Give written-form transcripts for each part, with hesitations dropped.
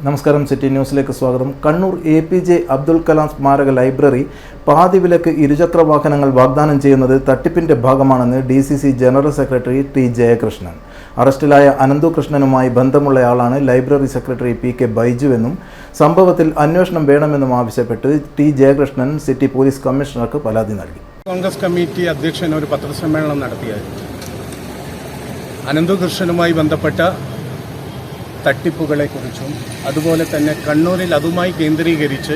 നമസ്കാരം, സിറ്റി ന്യൂസിലേക്ക് സ്വാഗതം. കണ്ണൂർ APJ അബ്ദുൽ കലാം സ്മാരക ലൈബ്രറി പാതിവിലക്ക് ഇരുചക്ര വാഹനങ്ങൾ വാഗ്ദാനം ചെയ്യുന്നത് തട്ടിപ്പിന്റെ ഭാഗമാണെന്ന് DCC general secretary T Jayakrishnan. അറസ്റ്റിലായ അനന്തു കൃഷ്ണനുമായി ബന്ധമുള്ളയാളാണ് ലൈബ്രറി സെക്രട്ടറി PK ബൈജു എന്നും സംഭവത്തിൽ അന്വേഷണം വേണമെന്നും ആവശ്യപ്പെട്ട് T ജയകൃഷ്ണൻ സിറ്റി പോലീസ് കമ്മീഷണർക്ക് പരാതി നൽകി. കോൺഗ്രസ് കമ്മിറ്റി അധ്യക്ഷൻ ഒരു പത്രസമ്മേളനം നടത്തിയായിരുന്നു. അനന്തു കൃഷ്ണനുമായി ബന്ധപ്പെട്ട തട്ടിപ്പുകളെക്കുറിച്ചും അതുപോലെ തന്നെ കണ്ണൂരിൽ അതുമായി കേന്ദ്രീകരിച്ച്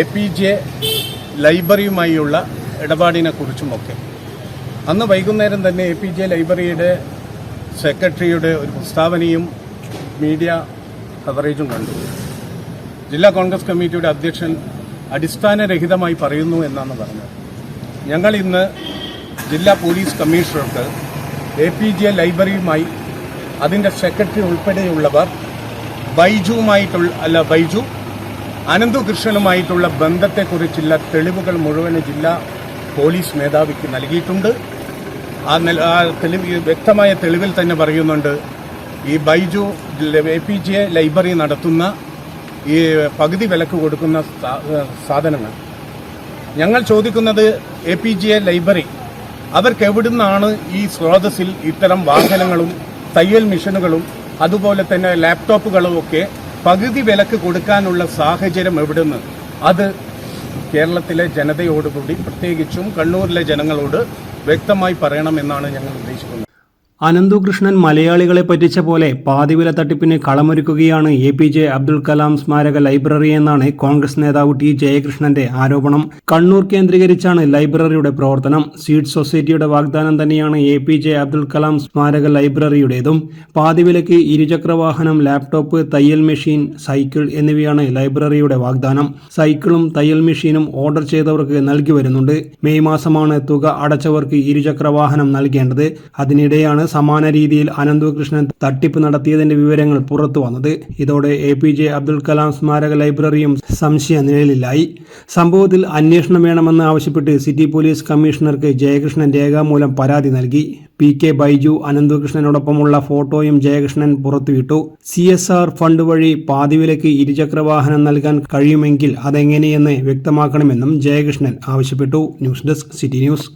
APJ ലൈബ്രറിയുമായുള്ള ഇടപാടിനെക്കുറിച്ചുമൊക്കെ അന്ന് വൈകുന്നേരം തന്നെ APJ ലൈബ്രറിയുടെ സെക്രട്ടറിയുടെ ഒരു പ്രസ്താവനയും മീഡിയ കവറേജും കണ്ടു. ജില്ലാ കോൺഗ്രസ് കമ്മിറ്റിയുടെ അധ്യക്ഷൻ അടിസ്ഥാനരഹിതമായി പറയുന്നു എന്നാണ് പറഞ്ഞത്. ഞങ്ങൾ ഇന്ന് ജില്ലാ പോലീസ് കമ്മീഷണർക്ക് APJ ലൈബ്രറിയുമായി അതിൻ്റെ സെക്രട്ടറി ഉൾപ്പെടെയുള്ളവർ ബൈജു അനന്തു കൃഷ്ണനുമായിട്ടുള്ള ബന്ധത്തെക്കുറിച്ചുള്ള തെളിവുകൾ മുഴുവൻ ജില്ലാ പോലീസ് മേധാവിക്ക് നൽകിയിട്ടുണ്ട്. ആ തെളിവ് വ്യക്തമായ തെളിവിൽ തന്നെ പറയുന്നുണ്ട്, ഈ ബൈജു APJ ലൈബ്രറി നടത്തുന്ന ഈ പകുതി വിലക്ക് കൊടുക്കുന്ന സാധനങ്ങൾ ഞങ്ങൾ ചോദിക്കുന്നത് APJ ലൈബ്രറി അവർക്ക് എവിടുന്നാണ് ഈ സ്രോതസ്സിൽ ഇത്തരം വാഹനങ്ങളും തയ്യൽ മെഷീനുകളും അതുപോലെ തന്നെ ലാപ്ടോപ്പുകളും ഒക്കെ പകുതി വിലക്ക് കൊടുക്കാനുള്ള സാഹചര്യം എവിടുന്ന്, അത് കേരളത്തിലെ ജനതയോടുകൂടി പ്രത്യേകിച്ചും കണ്ണൂരിലെ ജനങ്ങളോട് വ്യക്തമായി പറയണമെന്നാണ് ഞങ്ങൾ ഉദ്ദേശിക്കുന്നത്. അനന്തു കൃഷ്ണൻ മലയാളികളെ പറ്റിച്ച പോലെ പാതിവില തട്ടിപ്പിന് കളമൊരുക്കുകയാണ് APJ അബ്ദുൽ കലാം സ്മാരക ലൈബ്രറി എന്നാണ് കോൺഗ്രസ് നേതാവ് T ജയകൃഷ്ണന്റെ ആരോപണം. കണ്ണൂർ കേന്ദ്രീകരിച്ചാണ് ലൈബ്രറിയുടെ പ്രവർത്തനം. സീഡ് സൊസൈറ്റിയുടെ വാഗ്ദാനം തന്നെയാണ് APJ അബ്ദുൽ കലാം സ്മാരക ലൈബ്രറിയുടേതും. പാതിവിലക്ക് ഇരുചക്ര വാഹനം, ലാപ്ടോപ്പ്, തയ്യൽ മെഷീൻ, സൈക്കിൾ എന്നിവയാണ് ലൈബ്രറിയുടെ വാഗ്ദാനം. സൈക്കിളും തയ്യൽ മെഷീനും ഓർഡർ ചെയ്തവർക്ക് നൽകി വരുന്നുണ്ട്. മെയ് മാസമാണ് തുക അടച്ചവർക്ക് ഇരുചക്ര വാഹനം നൽകേണ്ടത്. അതിനിടെയാണ് സമാന രീതിയിൽ അനന്തു കൃഷ്ണൻ തട്ടിപ്പ് നടത്തിയതിന്റെ വിവരങ്ങൾ പുറത്തു വന്നത്. ഇതോടെ APJ അബ്ദുൽ കലാം സ്മാരക ലൈബ്രറിയും സംശയ നിഴലിലായി. സംഭവത്തിൽ അന്വേഷണം വേണമെന്ന് ആവശ്യപ്പെട്ട് സിറ്റി പോലീസ് കമ്മീഷണർക്ക് ജയകൃഷ്ണൻ രേഖാമൂലം പരാതി നൽകി. PK ബൈജു അനന്തു കൃഷ്ണനോടൊപ്പമുള്ള ഫോട്ടോയും ജയകൃഷ്ണൻ പുറത്തുവിട്ടു. CSR ഫണ്ട് വഴി പാതിവിലക്ക് ഇരുചക്ര വാഹനം നൽകാൻ കഴിയുമെങ്കിൽ അതെങ്ങനെയെന്ന് വ്യക്തമാക്കണമെന്നും ജയകൃഷ്ണൻ ആവശ്യപ്പെട്ടു. News desk, city news.